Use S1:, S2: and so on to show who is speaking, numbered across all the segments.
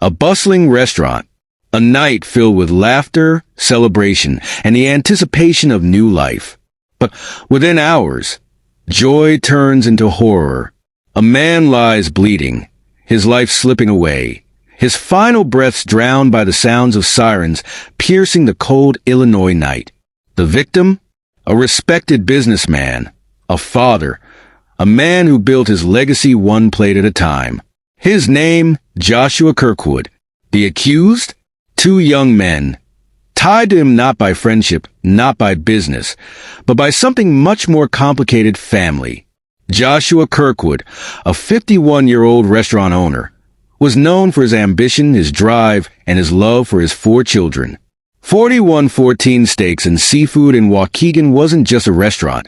S1: A bustling restaurant. A night filled with laughter, celebration, and the anticipation of new life. But within hours, joy turns into horror. A man lies bleeding, his life slipping away, his final breaths drowned by the sounds of sirens piercing the cold Illinois night. The victim? A respected businessman, a father, a man who built his legacy one plate at a time. His name, Joshua Kirkwood. The accused? Two young men, tied to him not by friendship, not by business, but by something much more complicated: family. Joshua Kirkwood, a 51-year-old restaurant owner, was known for his ambition, his drive, and his love for his 4 children. 4114 Steaks and Seafood in Waukegan wasn't just a restaurant.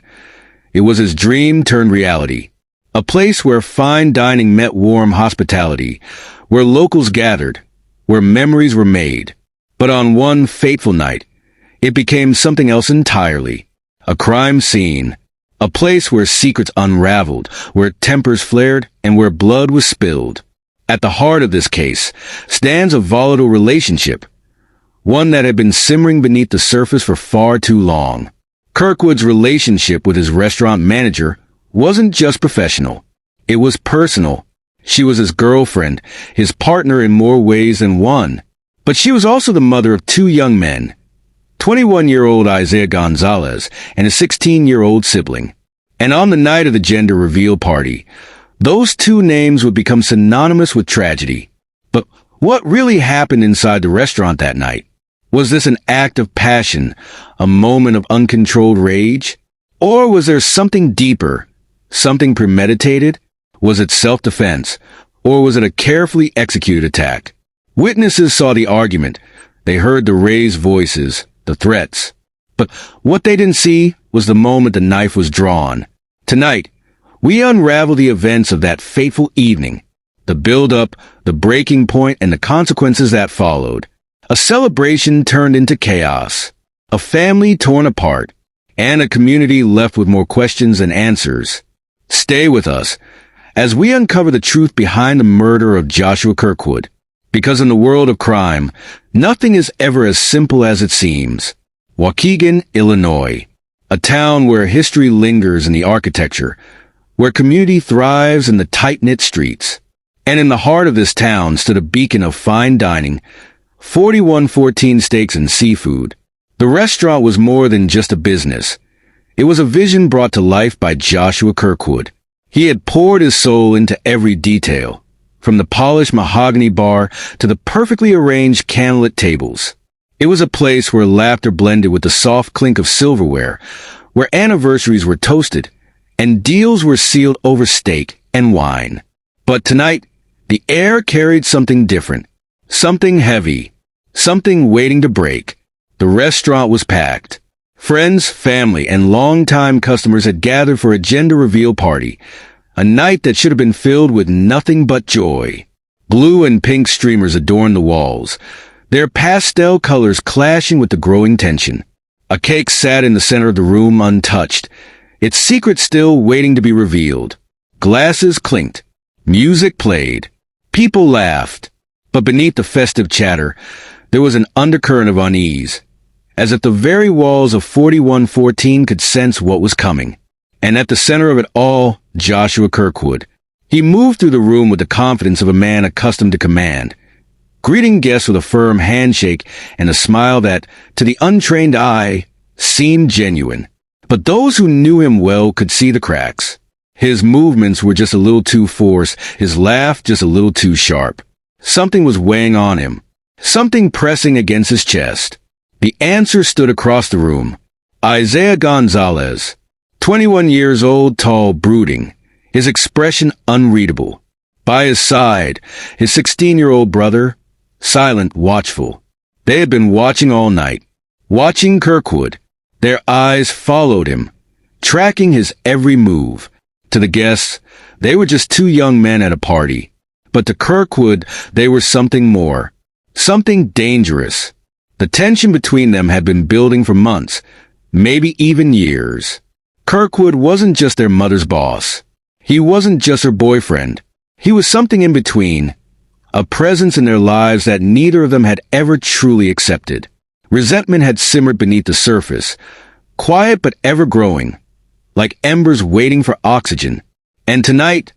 S1: It was his dream turned reality. A place where fine dining met warm hospitality, where locals gathered, where memories were made. But on one fateful night, it became something else entirely. A crime scene. A place where secrets unraveled, where tempers flared, and where blood was spilled. At the heart of this case stands a volatile relationship, one that had been simmering beneath the surface for far too long. Kirkwood's relationship with his restaurant manager wasn't just professional. It was personal. She was his girlfriend, his partner in more ways than one. But she was also the mother of 2 young men, 21-year-old Iziah Gonzalez and a 16-year-old sibling. And on the night of the gender reveal party, those 2 names would become synonymous with tragedy. But what really happened inside the restaurant that night? Was this an act of passion, a moment of uncontrolled rage? Or was there something deeper, something premeditated? Was it self-defense, or was it a carefully executed attack? Witnesses saw the argument. They heard the raised voices, the threats. But what they didn't see was the moment the knife was drawn. Tonight, we unravel the events of that fateful evening, the build-up, the breaking point, and the consequences that followed. A celebration turned into chaos, a family torn apart, and a community left with more questions than answers. Stay with us as we uncover the truth behind the murder of Joshua Kirkwood. Because in the world of crime, nothing is ever as simple as it seems. Waukegan, Illinois, a town where history lingers in the architecture, where community thrives in the tight-knit streets. And in the heart of this town stood a beacon of fine dining, 4114 Steaks and Seafood. The restaurant was more than just a business. It was a vision brought to life by Joshua Kirkwood. He had poured his soul into every detail, from the polished mahogany bar to the perfectly arranged candlelit tables. It was a place where laughter blended with the soft clink of silverware, where anniversaries were toasted, and deals were sealed over steak and wine. But tonight, the air carried something different, something heavy, something waiting to break. The restaurant was packed. Friends, family, and longtime customers had gathered for a gender reveal party, a night that should have been filled with nothing but joy. Blue and pink streamers adorned the walls, their pastel colors clashing with the growing tension. A cake sat in the center of the room untouched, its secret still waiting to be revealed. Glasses clinked. Music played. People laughed. But beneath the festive chatter, there was an undercurrent of unease, as if the very walls of 4114 could sense what was coming. And at the center of it all, Joshua Kirkwood. He moved through the room with the confidence of a man accustomed to command, greeting guests with a firm handshake and a smile that, to the untrained eye, seemed genuine. But those who knew him well could see the cracks. His movements were just a little too forced, his laugh just a little too sharp. Something was weighing on him, something pressing against his chest. The answer stood across the room. Iziah Gonzalez, 21 years old, tall, brooding, his expression unreadable. By his side, his 16-year-old brother, silent, watchful. They had been watching all night, watching Kirkwood. Their eyes followed him, tracking his every move. To the guests, they were just 2 young men at a party. But to Kirkwood, they were something more, something dangerous. The tension between them had been building for months, maybe even years. Kirkwood wasn't just their mother's boss. He wasn't just her boyfriend. He was something in between, a presence in their lives that neither of them had ever truly accepted. Resentment had simmered beneath the surface, quiet but ever growing, like embers waiting for oxygen. And tonight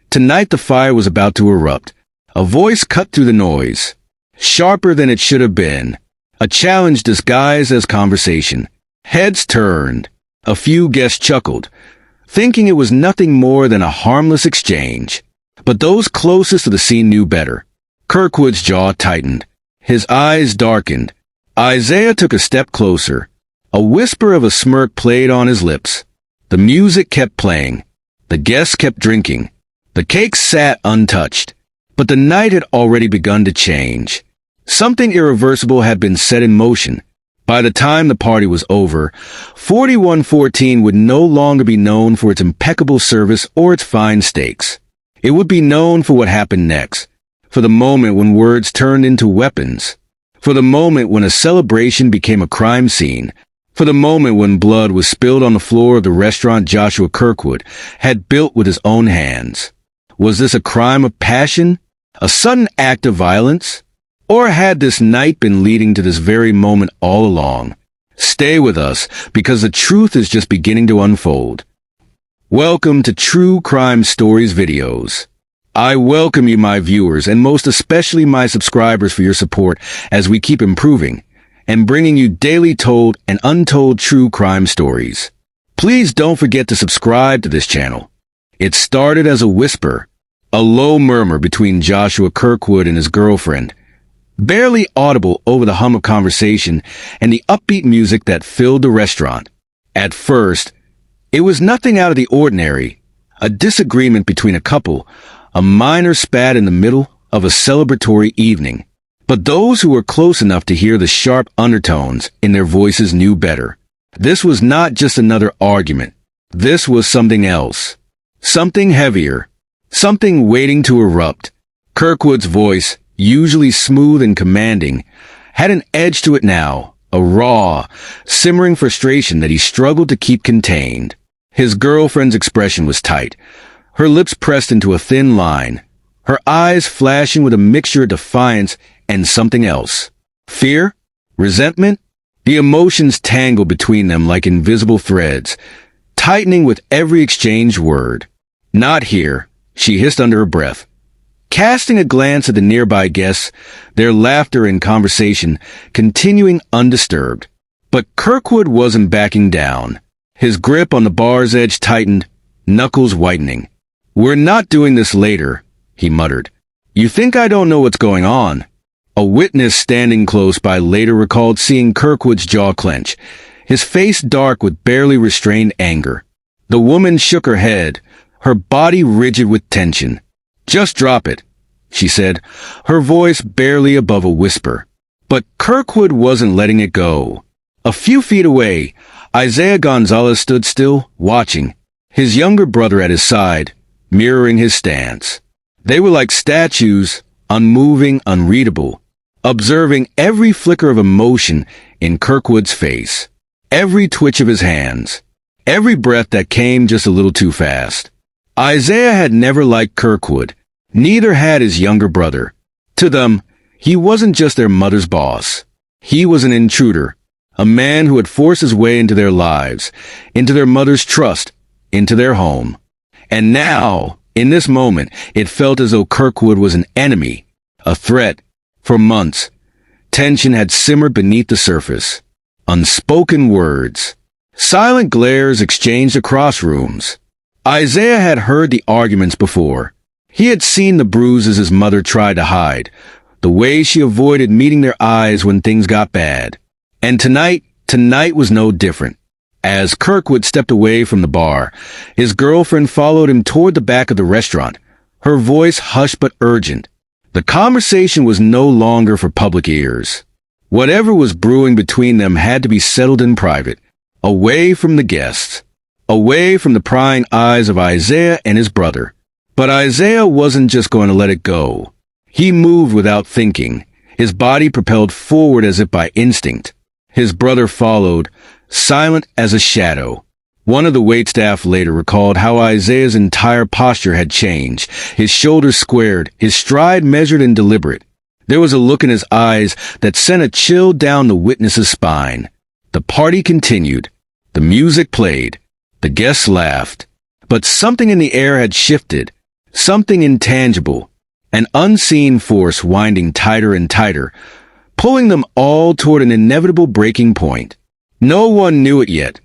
S1: the fire was about to erupt. A voice cut through the noise, sharper than it should have been, a challenge disguised as conversation. Heads turned. A few guests chuckled, thinking it was nothing more than a harmless exchange. But those closest to the scene knew better. Kirkwood's jaw tightened. His eyes darkened. Iziah took a step closer. A whisper of a smirk played on his lips. The music kept playing. The guests kept drinking. The cake sat untouched. But the night had already begun to change. Something irreversible had been set in motion. By the time the party was over, 4114 would no longer be known for its impeccable service or its fine steaks. It would be known for what happened next, for the moment when words turned into weapons, for the moment when a celebration became a crime scene, for the moment when blood was spilled on the floor of the restaurant Joshua Kirkwood had built with his own hands. Was this a crime of passion? A sudden act of violence? Or had this night been leading to this very moment all along? Stay with us, because the truth is just beginning to unfold. Welcome to True Crime Stories videos. I welcome you, my viewers, and most especially my subscribers, for your support as we keep improving and bringing you daily told and untold true crime stories. Please don't forget to subscribe to this channel. It started as a whisper, a low murmur between Joshua Kirkwood and his girlfriend, barely audible over the hum of conversation and the upbeat music that filled the restaurant. At first, it was nothing out of the ordinary, a disagreement between a couple, a minor spat in the middle of a celebratory evening. But those who were close enough to hear the sharp undertones in their voices knew better. This was not just another argument. This was something else. Something heavier. Something waiting to erupt. Kirkwood's voice, usually smooth and commanding, had an edge to it now, a raw, simmering frustration that he struggled to keep contained. His girlfriend's expression was tight, her lips pressed into a thin line, her eyes flashing with a mixture of defiance and something else. Fear? Resentment? The emotions tangled between them like invisible threads, tightening with every exchanged word. "Not here," she hissed under her breath. Casting a glance at the nearby guests, their laughter and conversation continuing undisturbed. But Kirkwood wasn't backing down. His grip on the bar's edge tightened, knuckles whitening. "We're not doing this later," he muttered. "You think I don't know what's going on?" A witness standing close by later recalled seeing Kirkwood's jaw clench, his face dark with barely restrained anger. The woman shook her head, her body rigid with tension. "Just drop it," she said, her voice barely above a whisper. But Kirkwood wasn't letting it go. A few feet away, Iziah Gonzalez stood still, watching, his younger brother at his side, mirroring his stance. They were like statues, unmoving, unreadable, observing every flicker of emotion in Kirkwood's face, every twitch of his hands, every breath that came just a little too fast. Iziah had never liked Kirkwood. Neither had his younger brother. To them, he wasn't just their mother's boss. He was an intruder, a man who had forced his way into their lives, into their mother's trust, into their home. And now, in this moment, it felt as though Kirkwood was an enemy, a threat. For months, tension had simmered beneath the surface. Unspoken words. Silent glares exchanged across rooms. Iziah had heard the arguments before. He had seen the bruises his mother tried to hide, the way she avoided meeting their eyes when things got bad. And tonight was no different. As Kirkwood stepped away from the bar, his girlfriend followed him toward the back of the restaurant, her voice hushed but urgent. The conversation was no longer for public ears. Whatever was brewing between them had to be settled in private, away from the guests, away from the prying eyes of Iziah and his brother. But Iziah wasn't just going to let it go. He moved without thinking, his body propelled forward as if by instinct. His brother followed, silent as a shadow, One of the waitstaff later recalled how Iziah's entire posture had changed, his shoulders squared, his stride measured and deliberate. There was a look in his eyes that sent a chill down the witness's spine. The party continued. The music played. The guests laughed. But something in the air had shifted. Something intangible. An unseen force winding tighter and tighter, pulling them all toward an inevitable breaking point. No one knew it yet,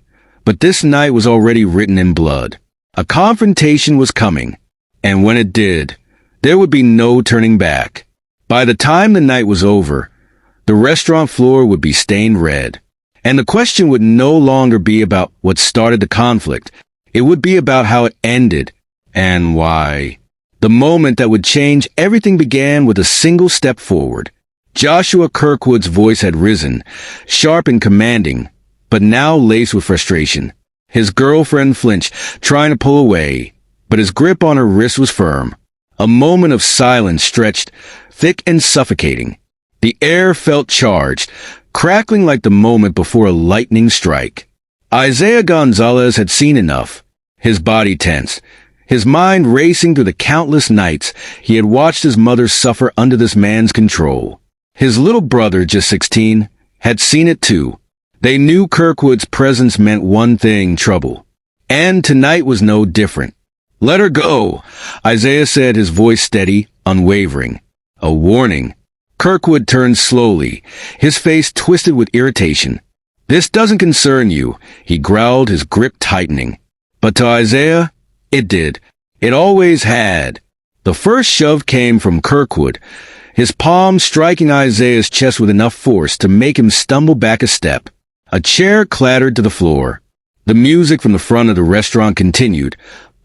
S1: but this night was already written in blood. A confrontation was coming, and when it did, there would be no turning back. By the time the night was over, the restaurant floor would be stained red, and the question would no longer be about what started the conflict. It would be about how it ended, and why. The moment that would change everything began with a single step forward. Joshua Kirkwood's voice had risen, sharp and commanding, but now laced with frustration. His girlfriend flinched, trying to pull away, but his grip on her wrist was firm. A moment of silence stretched, thick and suffocating. The air felt charged, crackling like the moment before a lightning strike. Iziah Gonzalez had seen enough. His body tense, his mind racing through the countless nights he had watched his mother suffer under this man's control. His little brother, just 16, had seen it too. They knew Kirkwood's presence meant one thing: trouble. And tonight was no different. "Let her go," Iziah said, his voice steady, unwavering. A warning. Kirkwood turned slowly, his face twisted with irritation. "This doesn't concern you," he growled, his grip tightening. But to Iziah, it did. It always had. The first shove came from Kirkwood, his palm striking Iziah's chest with enough force to make him stumble back a step. A chair clattered to the floor. The music from the front of the restaurant continued,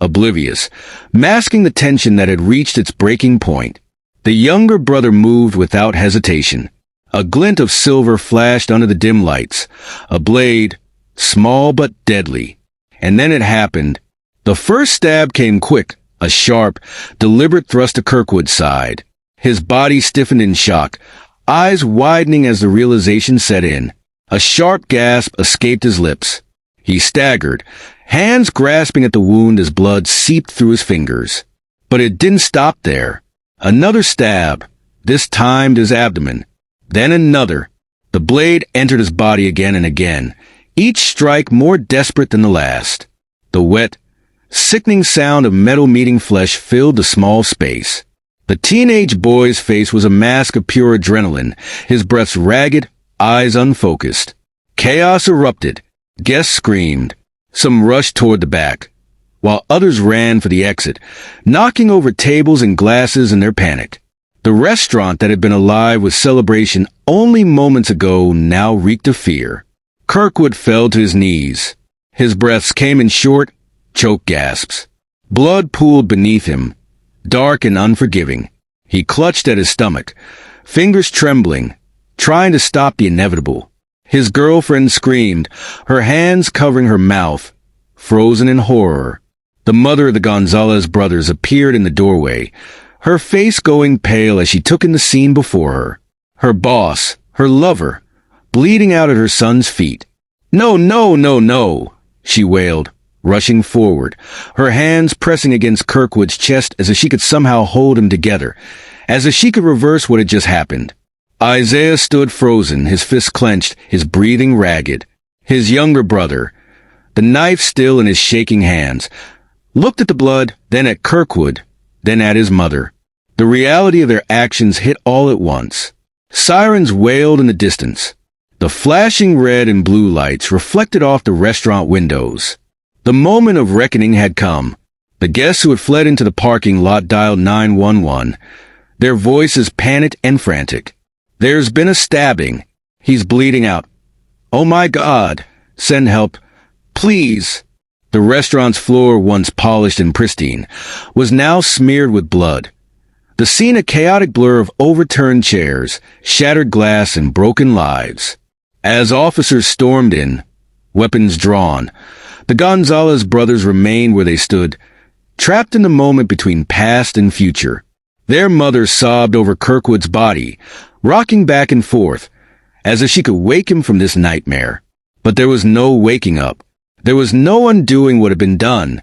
S1: oblivious, masking the tension that had reached its breaking point. The younger brother moved without hesitation. A glint of silver flashed under the dim lights, a blade, small but deadly. And then it happened. The first stab came quick, a sharp, deliberate thrust to Kirkwood's side. His body stiffened in shock, eyes widening as the realization set in. A sharp gasp escaped his lips. He staggered, hands grasping at the wound as blood seeped through his fingers. But it didn't stop there. Another stab, this time to his abdomen. Then another. The blade entered his body again and again, each strike more desperate than the last. The wet, sickening sound of metal meeting flesh filled the small space. The teenage boy's face was a mask of pure adrenaline, his breath ragged, eyes unfocused. Chaos erupted. Guests screamed. Some rushed toward the back, while others ran for the exit, knocking over tables and glasses in their panic. The restaurant that had been alive with celebration only moments ago now reeked of fear. Kirkwood fell to his knees. His breaths came in short, choked gasps. Blood pooled beneath him, dark and unforgiving. He clutched at his stomach, fingers trembling, trying to stop the inevitable. His girlfriend screamed, her hands covering her mouth, frozen in horror. The mother of the Gonzalez brothers appeared in the doorway, her face going pale as she took in the scene before her. Her boss, her lover, bleeding out at her son's feet. "No, no, no, no," she wailed, rushing forward, her hands pressing against Kirkwood's chest as if she could somehow hold him together, as if she could reverse what had just happened. Iziah stood frozen, his fists clenched, his breathing ragged. His younger brother, the knife still in his shaking hands, looked at the blood, then at Kirkwood, then at his mother. The reality of their actions hit all at once. Sirens wailed in the distance. The flashing red and blue lights reflected off the restaurant windows. The moment of reckoning had come. The guests who had fled into the parking lot dialed 911, their voices panicked and frantic. "There's been a stabbing. He's bleeding out. Oh my God, send help, please." The restaurant's floor, once polished and pristine, was now smeared with blood. The scene a chaotic blur of overturned chairs, shattered glass, and broken lives. As officers stormed in, weapons drawn, the Gonzalez brothers remained where they stood, trapped in the moment between past and future. Their mother sobbed over Kirkwood's body, rocking back and forth, as if she could wake him from this nightmare. But there was no waking up. There was no undoing what had been done,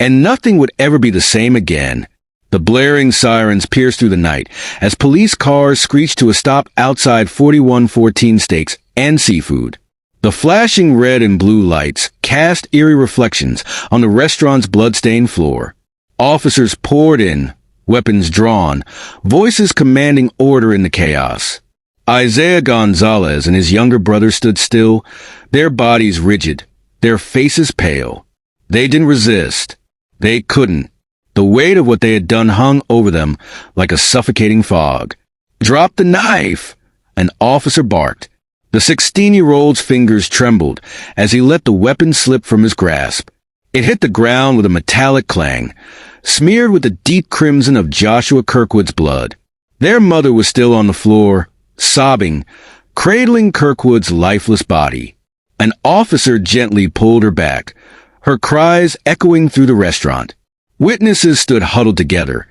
S1: and nothing would ever be the same again. The blaring sirens pierced through the night as police cars screeched to a stop outside 4114 Steaks and Seafood. The flashing red and blue lights cast eerie reflections on the restaurant's blood-stained floor. Officers poured in, weapons drawn, voices commanding order in the chaos. Iziah Gonzalez and his younger brother stood still, their bodies rigid, their faces pale. They didn't resist. They couldn't. The weight of what they had done hung over them like a suffocating fog. "Drop the knife!" An officer barked. The 16-year-old's fingers trembled as he let the weapon slip from his grasp. It hit the ground with a metallic clang, smeared with the deep crimson of Joshua Kirkwood's blood. Their mother was still on the floor, sobbing, cradling Kirkwood's lifeless body. An officer gently pulled her back, her cries echoing through the restaurant. Witnesses stood huddled together,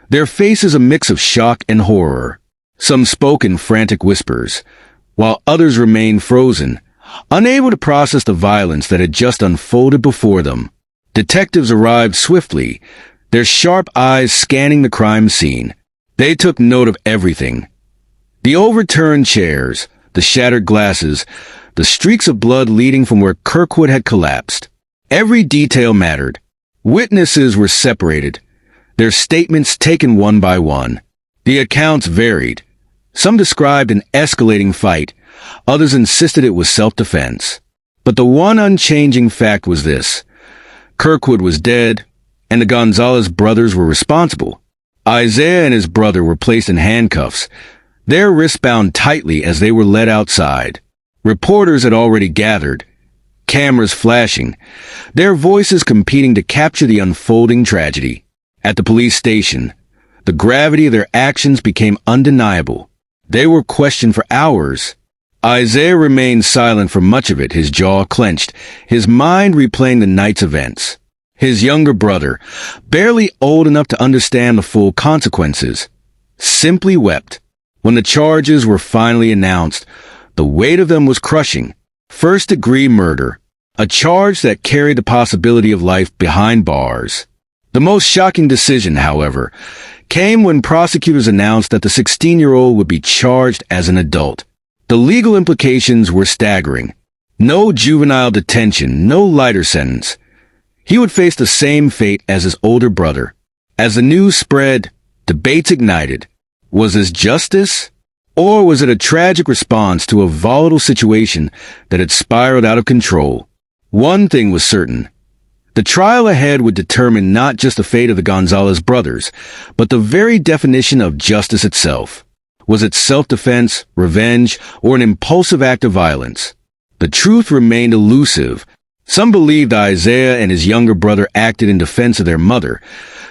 S1: their faces a mix of shock and horror. Some spoke in frantic whispers, while others remained frozen, unable to process the violence that had just unfolded before them. Detectives arrived swiftly, their sharp eyes scanning the crime scene. They took note of everything. The overturned chairs, the shattered glasses, the streaks of blood leading from where Kirkwood had collapsed. Every detail mattered. Witnesses were separated, their statements taken one by one. The accounts varied. Some described an escalating fight, others insisted it was self-defense. But the one unchanging fact was this: Kirkwood was dead, and the Gonzalez brothers were responsible. Iziah and his brother were placed in handcuffs, their wrists bound tightly as they were led outside. Reporters had already gathered, cameras flashing, their voices competing to capture the unfolding tragedy. At the police station, the gravity of their actions became undeniable. They were questioned for hours. Iziah remained silent for much of it, his jaw clenched, his mind replaying the night's events. His younger brother, barely old enough to understand the full consequences, simply wept. When the charges were finally announced, the weight of them was crushing. First-degree murder, a charge that carried the possibility of life behind bars. The most shocking decision, however, came when prosecutors announced that the 16-year-old would be charged as an adult. The legal implications were staggering. No juvenile detention, no lighter sentence. He would face the same fate as his older brother. As the news spread, debates ignited. Was this justice? Or was it a tragic response to a volatile situation that had spiraled out of control? One thing was certain. The trial ahead would determine not just the fate of the Gonzalez brothers, but the very definition of justice itself. Was it self-defense, revenge, or an impulsive act of violence? The truth remained elusive. Some believed Iziah and his younger brother acted in defense of their mother,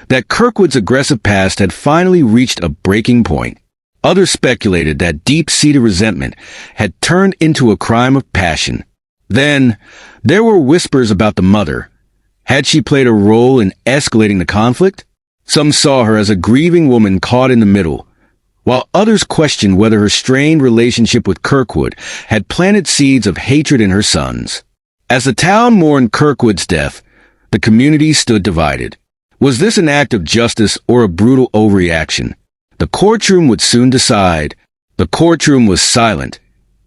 S1: that Kirkwood's aggressive past had finally reached a breaking point. Others speculated that deep-seated resentment had turned into a crime of passion. Then, there were whispers about the mother. Had she played a role in escalating the conflict? Some saw her as a grieving woman caught in the middle, while others questioned whether her strained relationship with Kirkwood had planted seeds of hatred in her sons. As the town mourned Kirkwood's death, the community stood divided. Was this an act of justice or a brutal overreaction? The courtroom would soon decide. The courtroom was silent,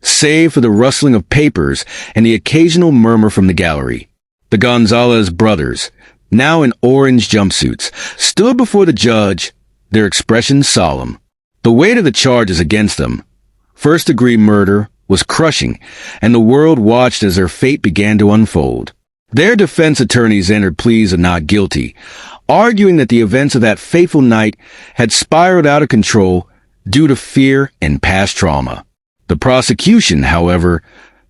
S1: save for the rustling of papers and the occasional murmur from the gallery. The Gonzalez brothers, now in orange jumpsuits, stood before the judge, their expressions solemn. The weight of the charges against them, first-degree murder, was crushing, and the world watched as their fate began to unfold. Their defense attorneys entered pleas of not guilty, arguing that the events of that fateful night had spiraled out of control due to fear and past trauma. The prosecution, however,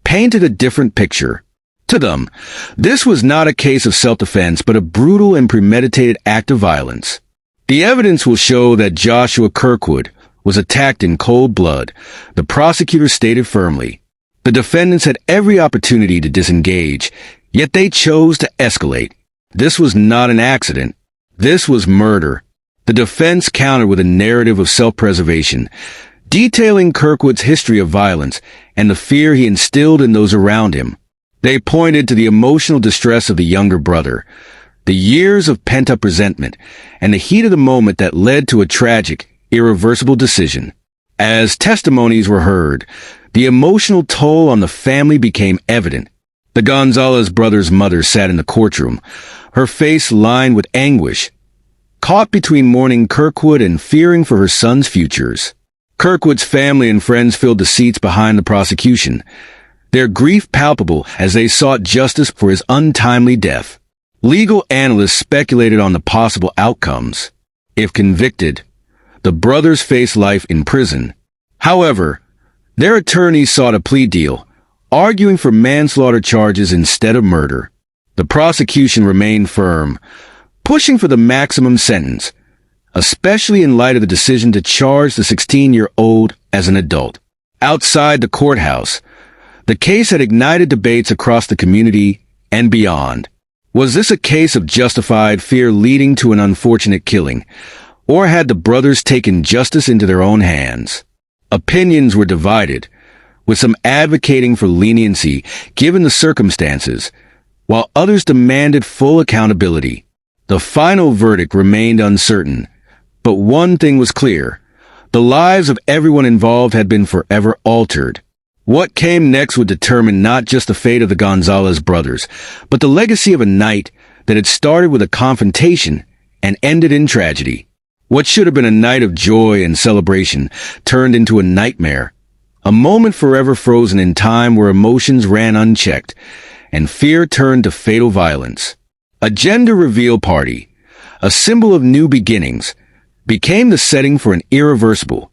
S1: painted a different picture. To them, this was not a case of self-defense, but a brutal and premeditated act of violence. The evidence will show that Joshua Kirkwood was attacked in cold blood, the prosecutor stated firmly. The defendants had every opportunity to disengage, yet they chose to escalate. This was not an accident. This was murder. The defense countered with a narrative of self-preservation, detailing Kirkwood's history of violence and the fear he instilled in those around him. They pointed to the emotional distress of the younger brother, the years of pent-up resentment, and the heat of the moment that led to a tragic, irreversible decision. As testimonies were heard, the emotional toll on the family became evident. The Gonzalez brothers' mother sat in the courtroom, her face lined with anguish, caught between mourning Kirkwood and fearing for her son's futures. Kirkwood's family and friends filled the seats behind the prosecution, their grief palpable as they sought justice for his untimely death. Legal analysts speculated on the possible outcomes. If convicted, the brothers faced life in prison. However, their attorneys sought a plea deal, arguing for manslaughter charges instead of murder. The prosecution remained firm, pushing for the maximum sentence, especially in light of the decision to charge the 16-year-old as an adult. Outside the courthouse, the case had ignited debates across the community and beyond. Was this a case of justified fear leading to an unfortunate killing, or had the brothers taken justice into their own hands? Opinions were divided, with some advocating for leniency given the circumstances, while others demanded full accountability. The final verdict remained uncertain, but one thing was clear: the lives of everyone involved had been forever altered. What came next would determine not just the fate of the Gonzalez brothers, but the legacy of a night that had started with a confrontation and ended in tragedy. What should have been a night of joy and celebration turned into a nightmare, a moment forever frozen in time where emotions ran unchecked and fear turned to fatal violence. A gender reveal party, a symbol of new beginnings, became the setting for an irreversible,